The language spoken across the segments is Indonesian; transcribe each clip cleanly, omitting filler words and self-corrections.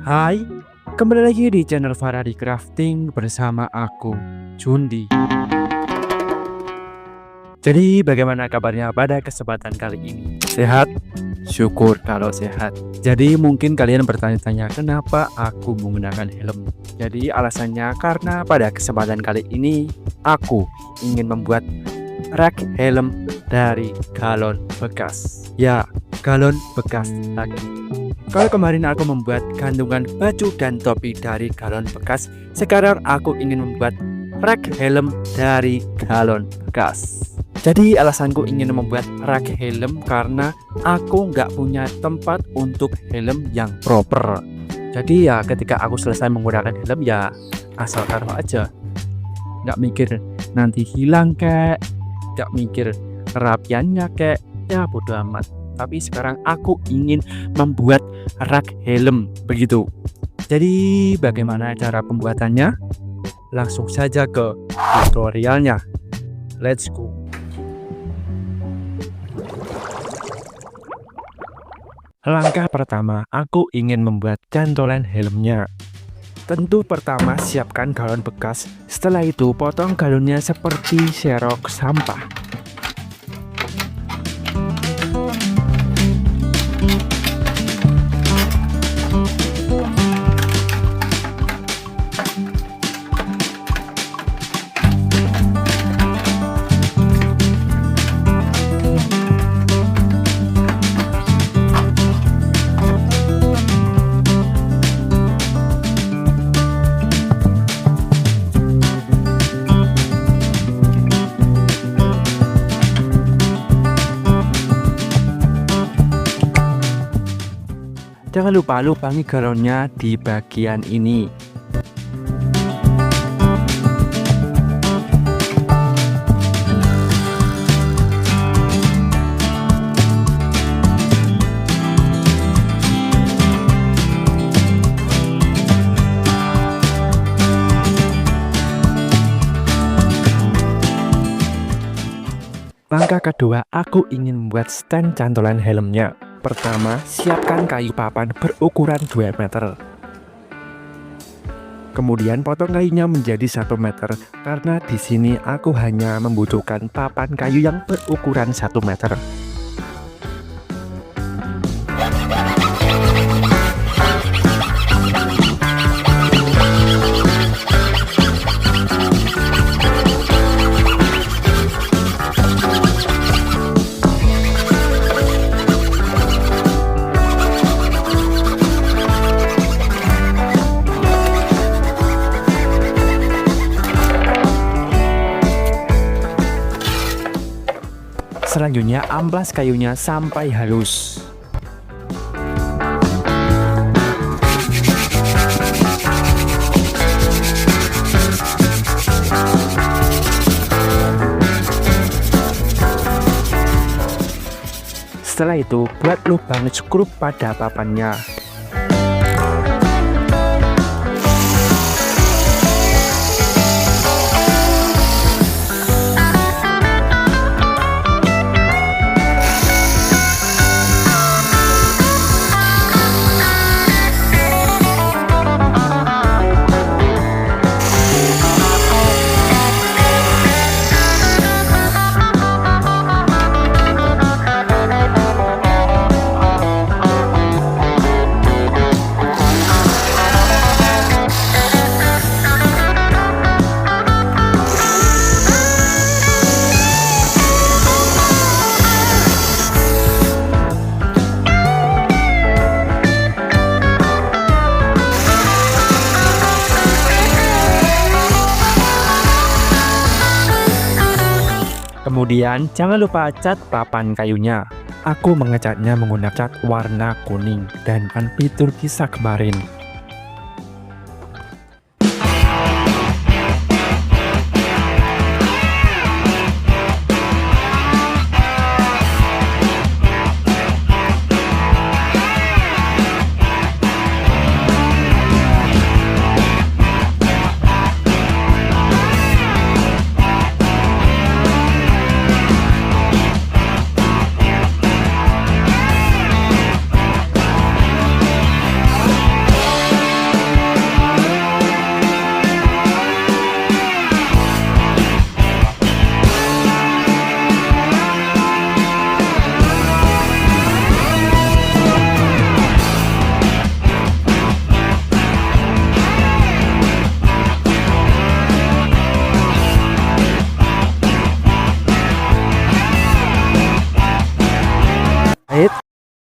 Hai, kembali lagi di channel Faradi Crafting bersama aku, Jundi. Jadi bagaimana kabarnya pada kesempatan kali ini? Sehat? Syukur kalau sehat. Jadi mungkin kalian bertanya-tanya kenapa aku menggunakan helm. Jadi alasannya karena pada kesempatan kali ini aku ingin membuat rak helm dari galon bekas. Ya, galon bekas lagi. Kalau kemarin aku membuat gantungan baju dan topi dari galon bekas, sekarang aku ingin membuat rak helm dari galon bekas. Jadi alasanku ingin membuat rak helm karena aku nggak punya tempat untuk helm yang proper. Jadi ya ketika aku selesai menggunakan helm ya asal taruh aja. Nggak mikir nanti hilang kek, nggak mikir kerapiannya kek, ya bodo amat. Tapi sekarang aku ingin membuat rak helm begitu. Jadi bagaimana cara pembuatannya? Langsung saja ke tutorialnya. Let's go. Langkah pertama, aku ingin membuat cantolan helmnya. Tentu pertama siapkan galon bekas. Setelah itu potong galonnya seperti serok sampah. Jangan lupa lubangi galonnya di bagian ini. Langkah kedua, aku ingin membuat stand cantolan helmnya. Pertama, siapkan kayu papan berukuran 2 meter. Kemudian potong kayunya menjadi 1 meter karena di sini aku hanya membutuhkan papan kayu yang berukuran 1 meter. Selanjutnya amplas kayunya sampai halus. Setelah itu buat lubang skrup pada papannya. Kemudian jangan lupa cat papan kayunya. Aku mengecatnya menggunakan cat warna kuning dan kan fitur kisah kemarin.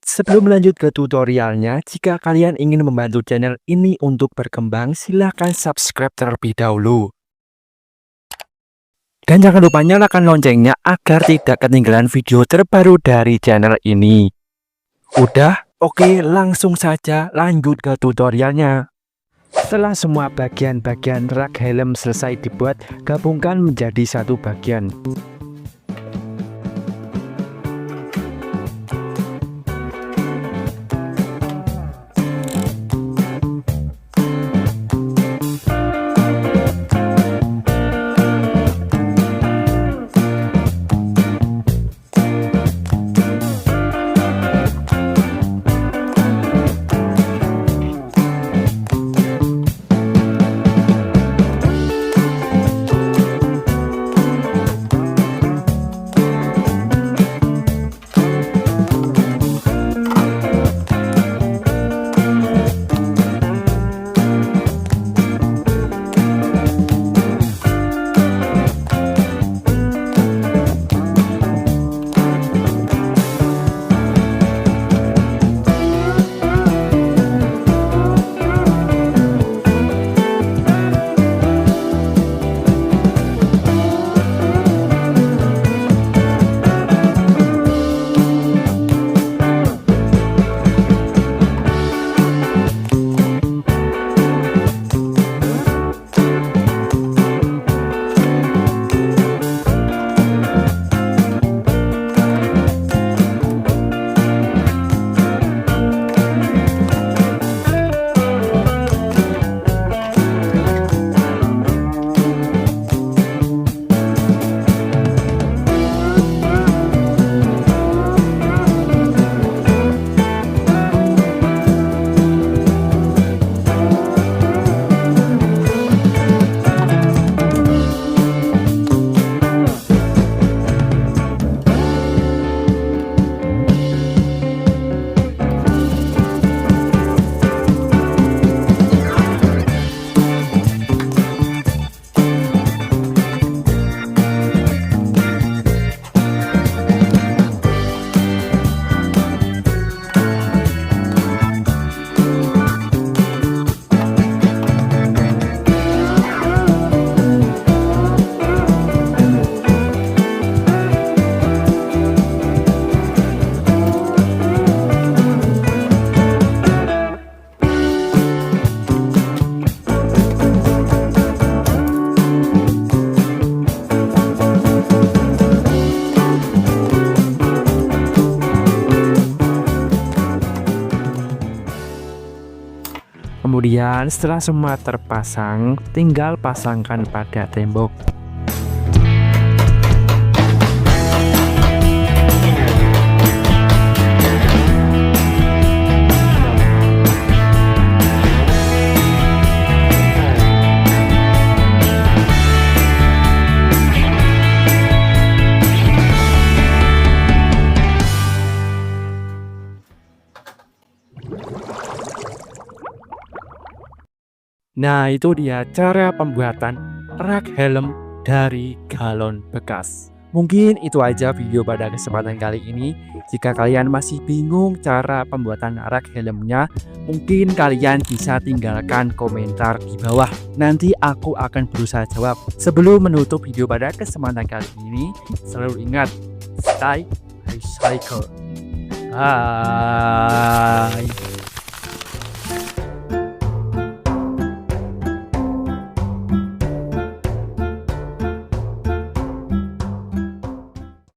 Sebelum lanjut ke tutorialnya, jika kalian ingin membantu channel ini untuk berkembang, silahkan subscribe terlebih dahulu. Dan jangan lupa nyalakan loncengnya agar tidak ketinggalan video terbaru dari channel ini. Udah? Oke, langsung saja lanjut ke tutorialnya. Setelah semua bagian-bagian rak helm selesai dibuat, gabungkan menjadi satu bagian. Kemudian setelah semua terpasang, tinggal pasangkan pada tembok. Nah, itu dia cara pembuatan rak helm dari galon bekas. Mungkin itu aja video pada kesempatan kali ini. Jika kalian masih bingung cara pembuatan rak helmnya, mungkin kalian bisa tinggalkan komentar di bawah. Nanti aku akan berusaha jawab. Sebelum menutup video pada kesempatan kali ini, selalu ingat, stay recycle. Bye.